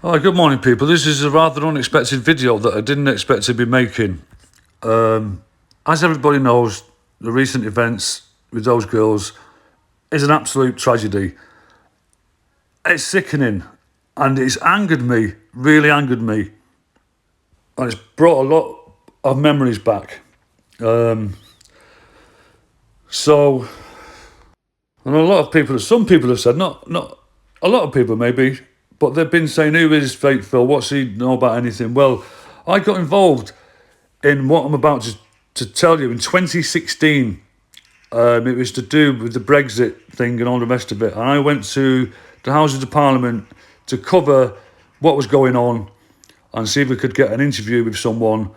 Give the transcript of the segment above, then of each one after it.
Hi, good morning, people. This is a rather unexpected video that I didn't expect to be making. As everybody knows, the recent events with those girls is an absolute tragedy. It's sickening, and it's angered me, really angered me, and it's brought a lot of memories back. So, and a lot of people, some people have said, not a lot of people maybe, but they've been saying, who is Fake Phil? What's he know about anything? Well, I got involved in what I'm about to tell you in 2016. It was to do with the Brexit thing and all the rest of it. And I went to the Houses of Parliament to cover what was going on and see if we could get an interview with someone,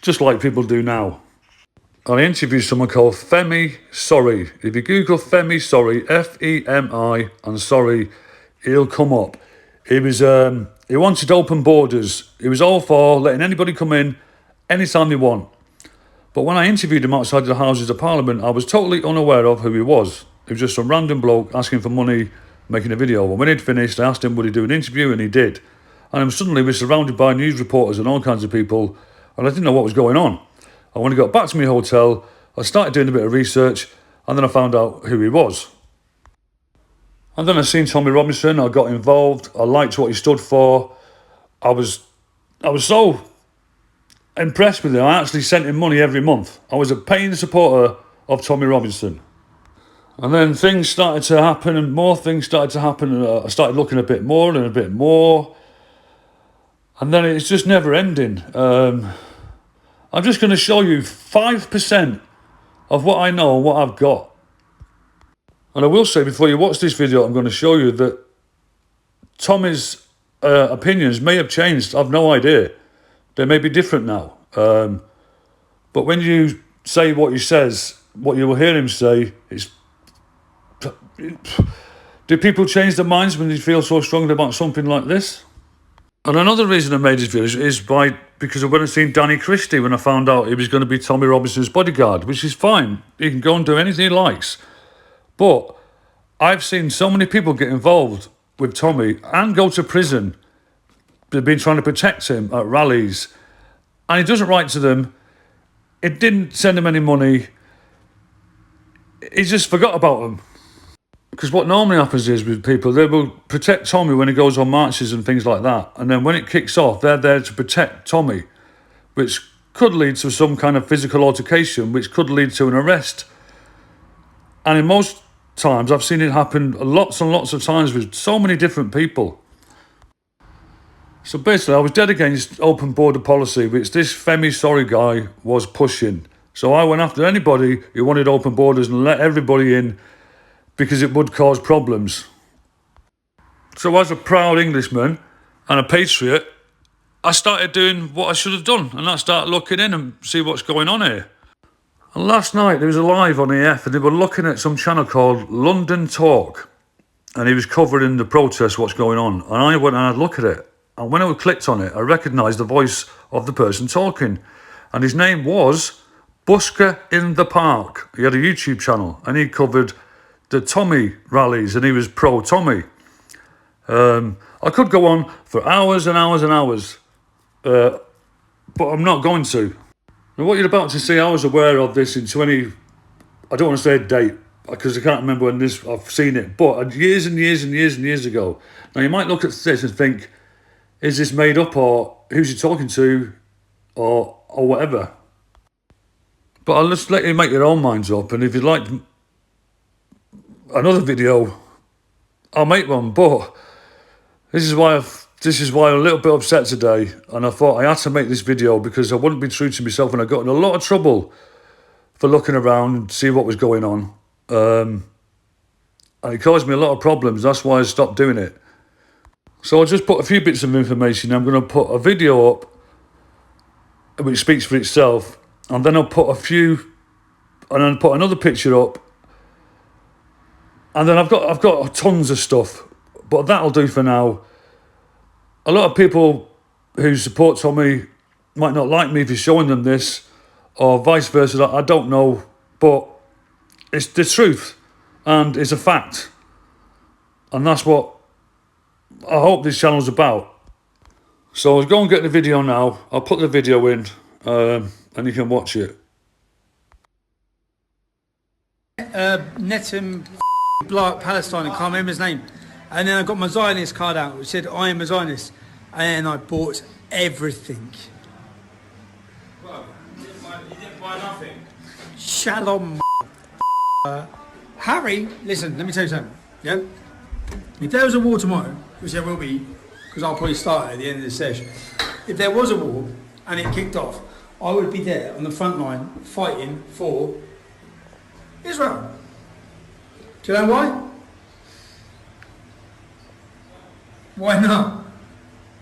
just like people do now. And I interviewed someone called Femi Sorry. If you Google Femi Sorry, Femi and Sorry, he'll come up. He wanted open borders. He was all for letting anybody come in anytime they want. But when I interviewed him outside the Houses of Parliament, I was totally unaware of who he was. He was just some random bloke asking for money, making a video. And when he'd finished, I asked him would he do an interview, and he did. And then suddenly we were surrounded by news reporters and all kinds of people, and I didn't know what was going on. And when I got back to my hotel, I started doing a bit of research, and then I found out who he was. And then I seen Tommy Robinson. I got involved. I liked what he stood for. I was so impressed with him. I actually sent him money every month. I was a paying supporter of Tommy Robinson. And then things started to happen, and more things started to happen. And I started looking a bit more and a bit more. And then it's just never ending. I'm just going to show you 5% of what I know and what I've got. And I will say before you watch this video, I'm going to show you that Tommy's opinions may have changed. I've no idea. They may be different now. But when you say what he says, what you will hear him say is, do people change their minds when they feel so strongly about something like this? And another reason I made this video is because I went and seen Danny Christie when I found out he was going to be Tommy Robinson's bodyguard, which is fine. He can go and do anything he likes. But I've seen so many people get involved with Tommy and go to prison. They've been trying to protect him at rallies, and he doesn't write to them. It didn't send him any money. He just forgot about them. Because what normally happens is with people, they will protect Tommy when he goes on marches and things like that. And then when it kicks off, they're there to protect Tommy, which could lead to some kind of physical altercation, which could lead to an arrest. And in most times, I've seen it happen lots and lots of times with so many different people. So basically, I was dead against open border policy, which this Femi Sorry guy was pushing. So I went after anybody who wanted open borders and let everybody in, because it would cause problems. So as a proud Englishman and a patriot, I started doing what I should have done, and I started looking in and see what's going on here. And last night there was a live on EF, and they were looking at some channel called London Talk, and he was covering the protest, what's going on. And I went and I had a look at it, and when I clicked on it, I recognised the voice of the person talking, and his name was Busker in the Park. He had a YouTube channel, and he covered the Tommy rallies, and he was pro Tommy. I could go on for hours and hours and hours, but I'm not going to. Now, what you're about to see, I was aware of this in I don't want to say a date, because I can't remember when I've seen it, but years and years and years and years ago. Now, you might look at this and think, is this made up, or who's he talking to, or whatever. But I'll just let you make your own minds up, and if you'd like another video, I'll make one. But this is why I'm a little bit upset today, and I thought I had to make this video because I wouldn't be true to myself, and I got in a lot of trouble for looking around and see what was going on, and it caused me a lot of problems. That's why I stopped doing it. So I'll just put a few bits of information. I'm going to put a video up which speaks for itself, and then I'll put another picture up. And then I've got tons of stuff, but that'll do for now. A lot of people who support Tommy might not like me for showing them this, or vice versa. I don't know, but it's the truth, and it's a fact. And that's what I hope this channel's about. So I'll go and get the video now. I'll put the video in and you can watch it. Netim blow up Palestine, I can't remember his name. And then I got my Zionist card out, which said I am a Zionist. And I bought everything. Well, you didn't buy nothing. Shalom. Harry, listen, let me tell you something. Yeah? If there was a war tomorrow, which there will be, because I'll probably start at the end of the session. If there was a war and it kicked off, I would be there on the front line fighting for Israel. Do you know why? Why not?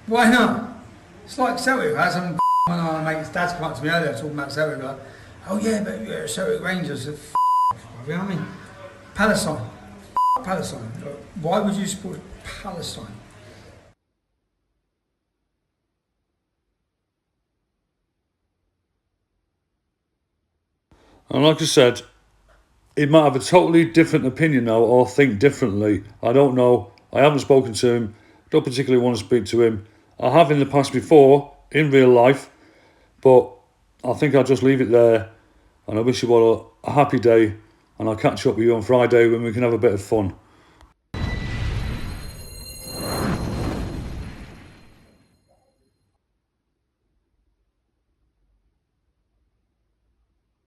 Why not? It's like Celtic. I had some when I make his dad's come up to me earlier talking about Celtic, like, oh yeah, but you're Celtic Rangers. You know what I mean? Palestine. Palestine. Why would you support Palestine? And like I said, he might have a totally different opinion now or think differently. I don't know. I haven't spoken to him. Don't particularly want to speak to him. I have in the past before, in real life, but I think I'll just leave it there. And I wish you all a happy day. And I'll catch up with you on Friday when we can have a bit of fun.